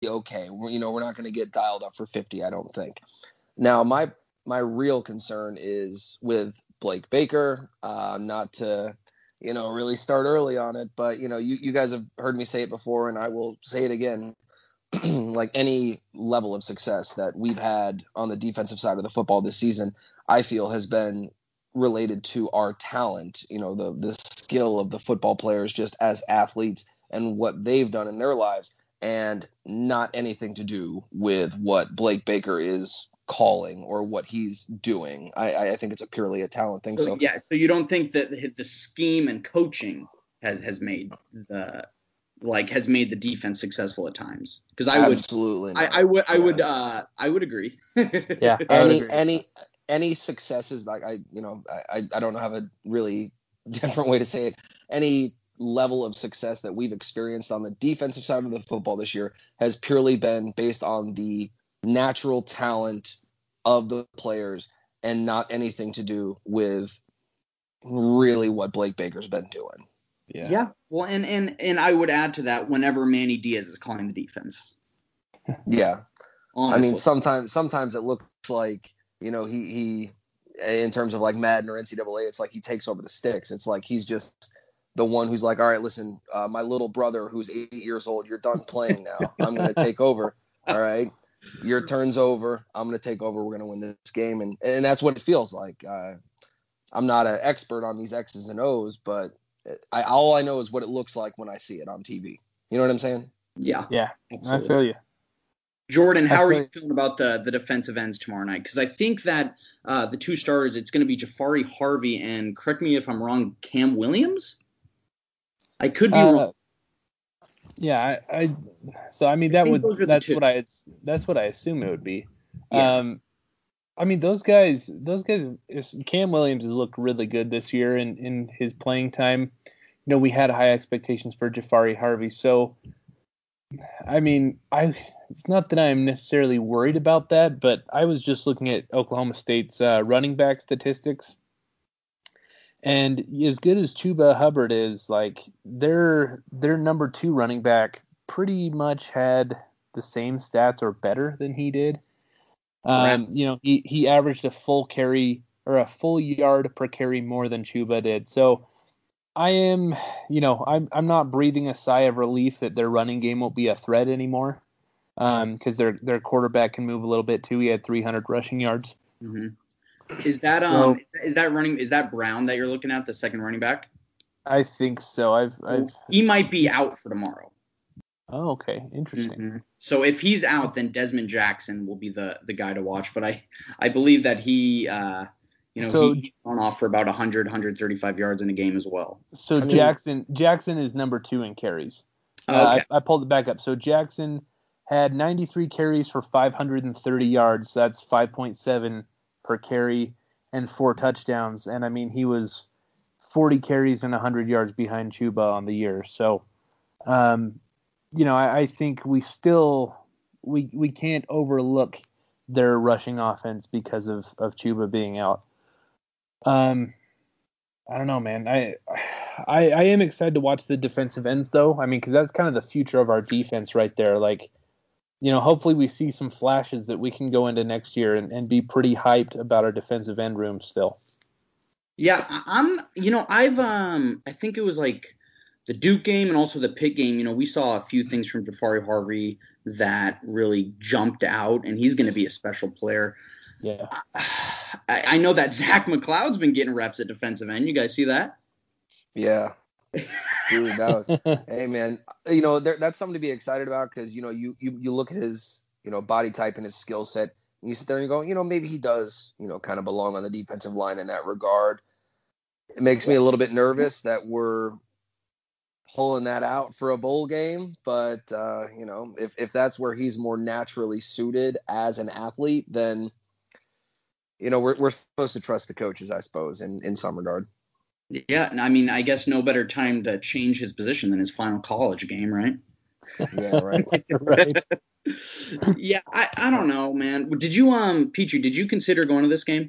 okay. We're not going to get dialed up for 50, I don't think. Now, my real concern is with Blake Baker, not to, really start early on it, but, you guys have heard me say it before, and I will say it again. Like any level of success that we've had on the defensive side of the football this season, I feel has been related to our talent, the skill of the football players just as athletes and what they've done in their lives, and not anything to do with what Blake Baker is calling or what he's doing. I think it's purely a talent thing. So you don't think that the scheme and coaching has made the defense successful at times? Because absolutely not. I would agree. Yeah. Any successes, like I don't have a really different way to say it. Any level of success that we've experienced on the defensive side of the football this year has purely been based on the natural talent of the players and not anything to do with really what Blake Baker's been doing. Yeah. Well, and I would add to that whenever Manny Diaz is calling the defense. Yeah. Honestly. I mean, sometimes it looks like, he in terms of like Madden or NCAA, it's like he takes over the sticks. It's like he's just the one who's like, all right, listen, my little brother who's 8 years old, you're done playing now. I'm going to take over. All right. Your turn's over. I'm going to take over. We're going to win this game. And that's what it feels like. I'm not an expert on these X's and O's, but all I know is what it looks like when I see it on TV. You know what I'm saying? Yeah. Yeah. Absolutely. I feel you. Jordan, how are you feeling about the defensive ends tomorrow night? Because I think that the two starters, it's going to be Jafari Harvey and, correct me if I'm wrong, Cam Williams? I could be wrong. Yeah, that's what I assume it would be. Yeah. I mean, those guys, Cam Williams has looked really good this year in his playing time. We had high expectations for Jafari Harvey. So, I mean, it's not that I'm necessarily worried about that, but I was just looking at Oklahoma State's running back statistics. And as good as Chuba Hubbard is, like their number 2 running back pretty much had the same stats or better than he did. He averaged a full carry or a full yard per carry more than Chuba did. So I am, I'm not breathing a sigh of relief that their running game won't be a threat anymore. Because their quarterback can move a little bit too. He had 300 rushing yards. Mm-hmm. Is that Brown that you're looking at, the second running back? I think so. He might be out for tomorrow. Oh, okay, interesting. Mm-hmm. So if he's out, then Desmond Jackson will be the guy to watch. But I believe that he's gone off for about 135 yards in a game as well. So Jackson is number 2 in carries. Okay. I pulled it back up. So Jackson had 93 carries for 530 yards. That's 5.7 per carry and 4 touchdowns. And I mean, he was 40 carries and 100 yards behind Chuba on the year. So, I think we can't overlook their rushing offense because of Chuba being out. I don't know, man. I am excited to watch the defensive ends, though. I mean, because that's kind of the future of our defense right there. Like, hopefully we see some flashes that we can go into next year and be pretty hyped about our defensive end room still. Yeah, I think it was like the Duke game and also the Pitt game. We saw a few things from Jafari Harvey that really jumped out, and he's going to be a special player. Yeah. I know that Zach McLeod's been getting reps at defensive end. You guys see that? Yeah. Dude, hey man, that's something to be excited about because you look at his body type and his skill set, and you sit there and you go, maybe he does kind of belong on the defensive line in that regard. It makes me a little bit nervous that we're pulling that out for a bowl game, but if that's where he's more naturally suited as an athlete, then we're supposed to trust the coaches, I suppose, in some regard. Yeah, I mean, I guess no better time to change his position than his final college game, right? Yeah, right. Right. Yeah, I don't know, man. Did you, Petrie, did you consider going to this game?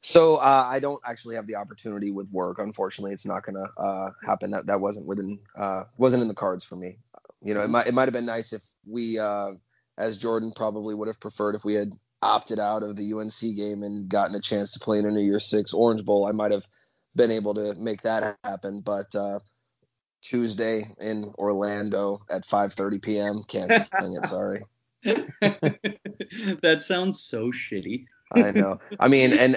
So I don't actually have the opportunity with work. Unfortunately, it's not going to happen. That wasn't in the cards for me. it might have been nice if we, as Jordan probably would have preferred, if we had opted out of the UNC game and gotten a chance to play in a New Year's Six Orange Bowl. I might have been able to make that happen, but Tuesday in Orlando at 5:30 p.m. Can't swing it. Sorry. That sounds so shitty. I know. I mean, and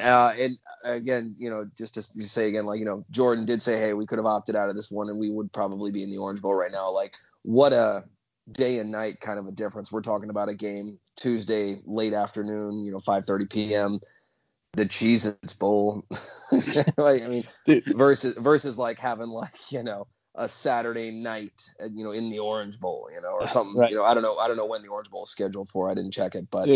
again, just to say again, like, Jordan did say, hey, we could have opted out of this one and we would probably be in the Orange Bowl right now. Like, what a day and night kind of a difference. We're talking about a game Tuesday late afternoon, 5:30 p.m. The Cheez It Bowl. Like, I mean, versus like having like, a Saturday night, in the Orange Bowl, or something. Right. I don't know when the Orange Bowl is scheduled for. I didn't check it, but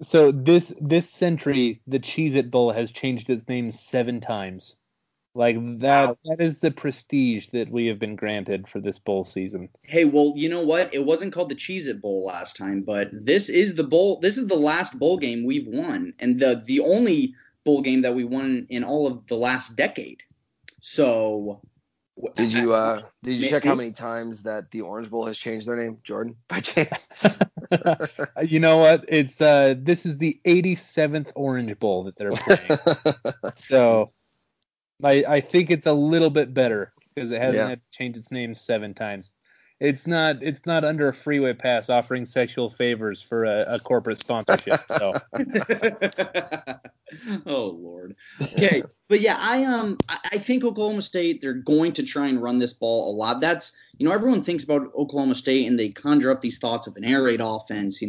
so this century, the Cheez It Bowl has changed its name 7 times. Like that, Wow. That is the prestige that we have been granted for this bowl season. Hey, well, you know what? It wasn't called the Cheez It Bowl last time, but this is the bowl. This is the last bowl game we've won, and the only bowl game that we won in all of the last decade. So, did you check how many times that the Orange Bowl has changed their name, Jordan? By chance? You know what? It's this is the 87th Orange Bowl that they're playing. So I think it's a little bit better because it hasn't had to change its name 7 times. It's not under a freeway pass offering sexual favors for a corporate sponsorship. So. Oh Lord. Okay, but yeah, I think Oklahoma State, they're going to try and run this ball a lot. That's everyone thinks about Oklahoma State and they conjure up these thoughts of an air raid offense,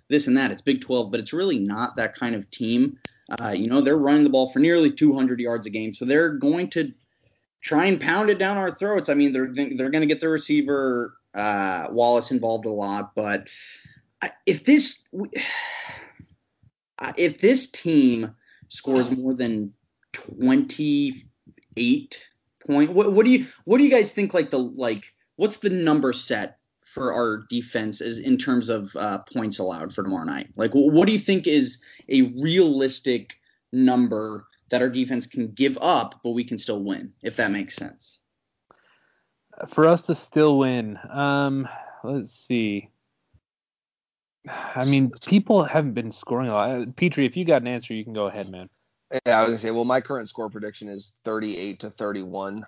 this and that. It's Big 12, but it's really not that kind of team. They're running the ball for nearly 200 yards a game, so they're going to try and pound it down our throats. I mean, they're going to get the receiver Wallace involved a lot, but if this team scores more than 28 points, what do you guys think? What's the number set for our defense is in terms of points allowed for tomorrow night? Like, what do you think is a realistic number that our defense can give up, but we can still win, if that makes sense? For us to still win, let's see. I mean, people haven't been scoring a lot. Petrie, if you got an answer, you can go ahead, man. Yeah, I was gonna say, well, my current score prediction is 38-31.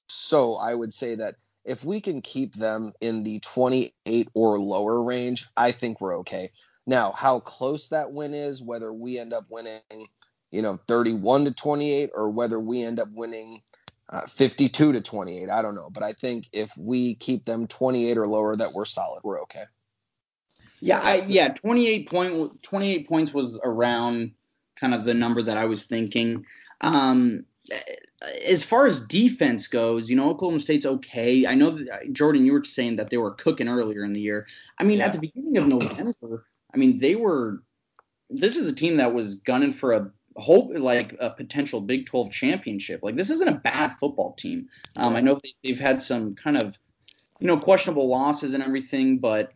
So I would say that if we can keep them in the 28 or lower range, I think we're okay. Now, how close that win is, whether we end up winning, 31-28, or whether we end up winning 52-28, I don't know. But I think if we keep them 28 or lower, that we're solid. We're okay. Yeah, 28 points was around kind of the number that I was thinking. As far as defense goes, Oklahoma State's okay. I know that, Jordan, you were saying that they were cooking earlier in the year. I mean, at the beginning of November, I mean, this is a team that was gunning for a potential Big 12 championship. Like, this isn't a bad football team. I know they've had some kind of, questionable losses and everything, but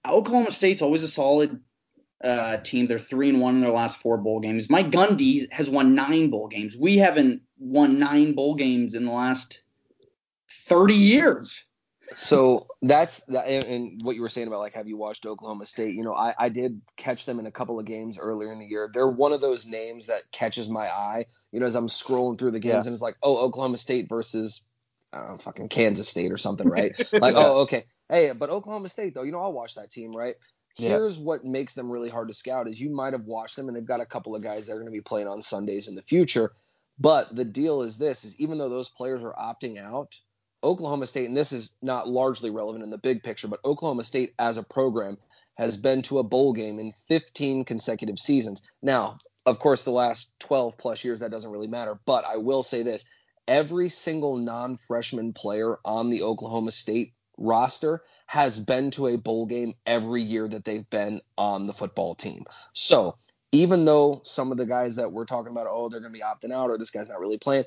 Oklahoma State's always a solid team. They're 3-1 in their last 4 bowl games. Mike Gundy has won 9 bowl games. We haven't won 9 bowl games in the last 30 years. So that's and what you were saying about, like, have you watched Oklahoma State? I did catch them in a couple of games earlier in the year. They're one of those names that catches my eye, as I'm scrolling through the games, and it's like, oh, Oklahoma State versus fucking Kansas State or something, right? Like, oh, okay. Hey, but Oklahoma State, though, I'll watch that team, right? Here's what makes them really hard to scout is you might have watched them, and they've got a couple of guys that are going to be playing on Sundays in the future. But the deal is this, is even though those players are opting out, Oklahoma State, and this is not largely relevant in the big picture, but Oklahoma State as a program has been to a bowl game in 15 consecutive seasons. Now, of course, the last 12 plus years, that doesn't really matter. But I will say this, every single non-freshman player on the Oklahoma State roster has been to a bowl game every year that they've been on the football team. So even though some of the guys that we're talking about, they're going to be opting out or this guy's not really playing,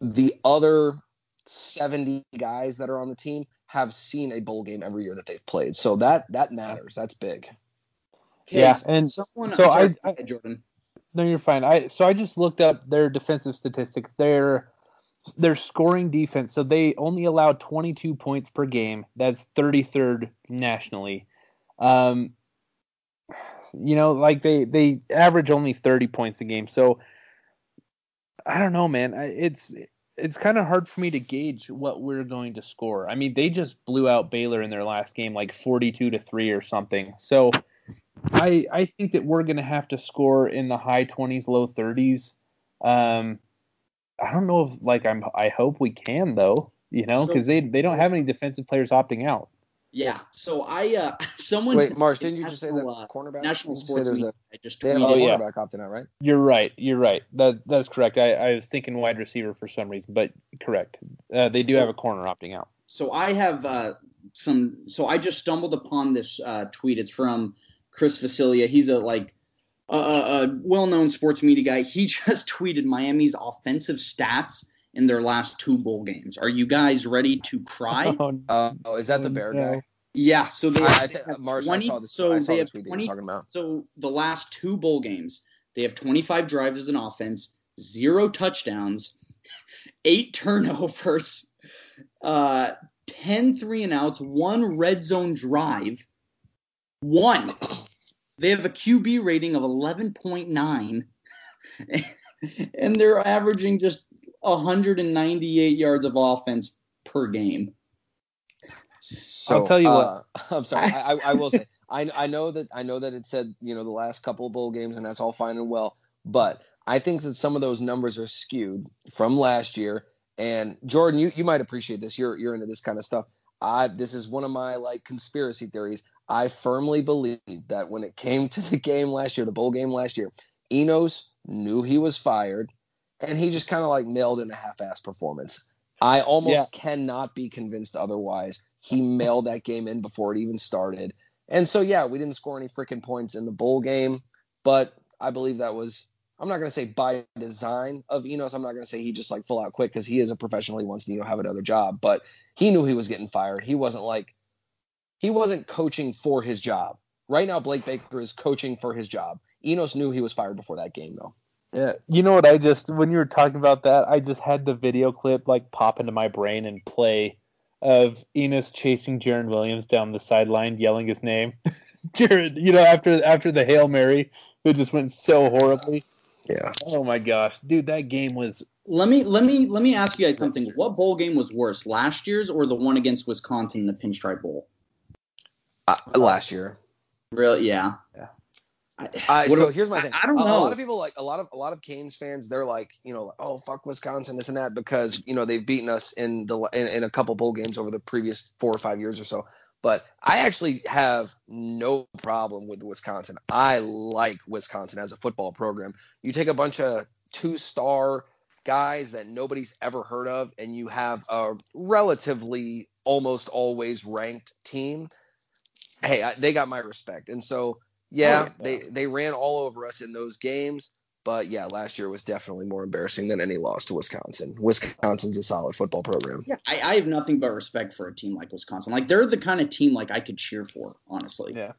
the other 70 guys that are on the team have seen a bowl game every year that they've played. So that matters. That's big. Yeah. And Jordan. No, you're fine. I just looked up their defensive statistics. They're their scoring defense. So they only allowed 22 points per game. That's 33rd nationally. Like they average only 30 points a game. So I don't know, man. It's kind of hard for me to gauge what we're going to score. I mean, they just blew out Baylor in their last game, like 42-3 or something. So I think that we're going to have to score in the high 20s, low 30s. I don't know if I hope we can though, because they don't have any defensive players opting out. Yeah. So someone. Wait, Marsh, didn't you just say that cornerback? National Sports Week. I just they have tweeted. a cornerback opting out, right? You're right. That's correct. I was thinking wide receiver for some reason, but correct. They do have a corner opting out. So I have So I just stumbled upon this tweet. It's from Chris Facilia. He's a well-known sports media guy. He just tweeted Miami's offensive stats in their last 2 bowl games. Are you guys ready to cry? Is that the Bear guy? Yeah. So they have Marsh, 20. I saw this. So I saw they the have tweet 20. You're talking about. So the last 2 bowl games, they have 25 drives as an offense, 0 touchdowns, 8 turnovers, 10 3-and-outs, 1 red zone drive. 1. They have a QB rating of 11.9, and they're averaging just 198 yards of offense per game. So I'll tell you what. I'm sorry. I will say I know that it said the last couple of bowl games, and that's all fine and well. But I think that some of those numbers are skewed from last year. And Jordan, you might appreciate this. You're into this kind of stuff. This is one of my conspiracy theories. I firmly believe that when it came to the game last year, the bowl game last year, Enos knew he was fired, and he just kind of mailed in a half-ass performance. I almost cannot be convinced otherwise. He mailed that game in before it even started. And so, we didn't score any freaking points in the bowl game, but I believe that was, I'm not going to say by design of Enos. I'm not going to say he just full out quit, because he is a professional. He wants to have another job, but he knew he was getting fired. He wasn't coaching for his job. Right now, Blake Baker is coaching for his job. Enos knew he was fired before that game, though. Yeah, you know what? When you were talking about that, I just had the video clip pop into my brain and play of Enos chasing Jaron Williams down the sideline, yelling his name. Jared, after the Hail Mary, it just went so horribly. Yeah. Oh my gosh, dude, that game was. Let me ask you guys something. What bowl game was worse, last year's or the one against Wisconsin, the Pinstripe Bowl? Last year. Really? Yeah. So here's my thing. I don't know. A lot of people a lot of Canes fans, they're oh, fuck Wisconsin, this and that, because they've beaten us in a couple bowl games over the previous 4 or 5 years or so. But I actually have no problem with Wisconsin. I like Wisconsin as a football program. You take a bunch of 2-star guys that nobody's ever heard of, and you have a relatively almost always ranked team. Hey, they got my respect. And so, they ran all over us in those games. But, last year was definitely more embarrassing than any loss to Wisconsin. Wisconsin's a solid football program. Yeah, I have nothing but respect for a team like Wisconsin. They're the kind of team I could cheer for, honestly. Yeah.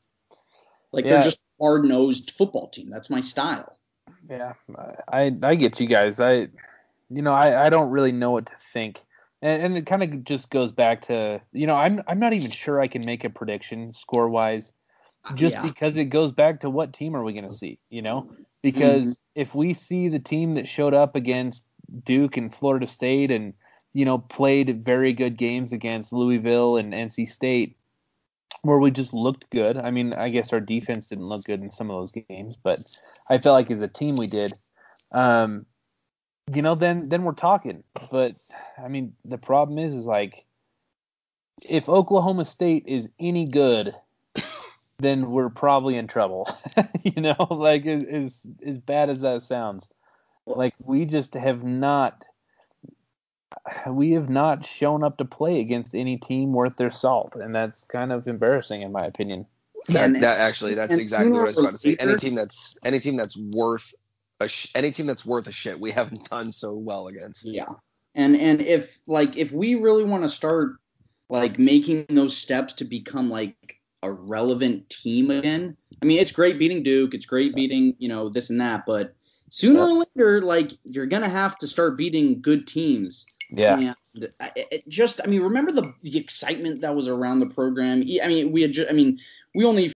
They're just a hard-nosed football team. That's my style. Yeah, I get you guys. I don't really know what to think. And it kind of just goes back to, I'm not even sure I can make a prediction score-wise, just because it goes back to what team are we going to see, Because if we see the team that showed up against Duke and Florida State and, played very good games against Louisville and NC State, where we just looked good. I mean, I guess our defense didn't look good in some of those games, but I felt like as a team we did. Then we're talking. But I mean, the problem is if Oklahoma State is any good, then we're probably in trouble. As bad as that sounds. We just have not shown up to play against any team worth their salt, and that's kind of embarrassing in my opinion. That's exactly what I was about to say. Any team that's worth a shit, we haven't done so well against. Yeah. And if we really want to start making those steps to become a relevant team again, I mean, it's great beating Duke, it's great beating, this and that, but sooner or later, you're going to have to start beating good teams Yeah. And remember the excitement that was around the program. We only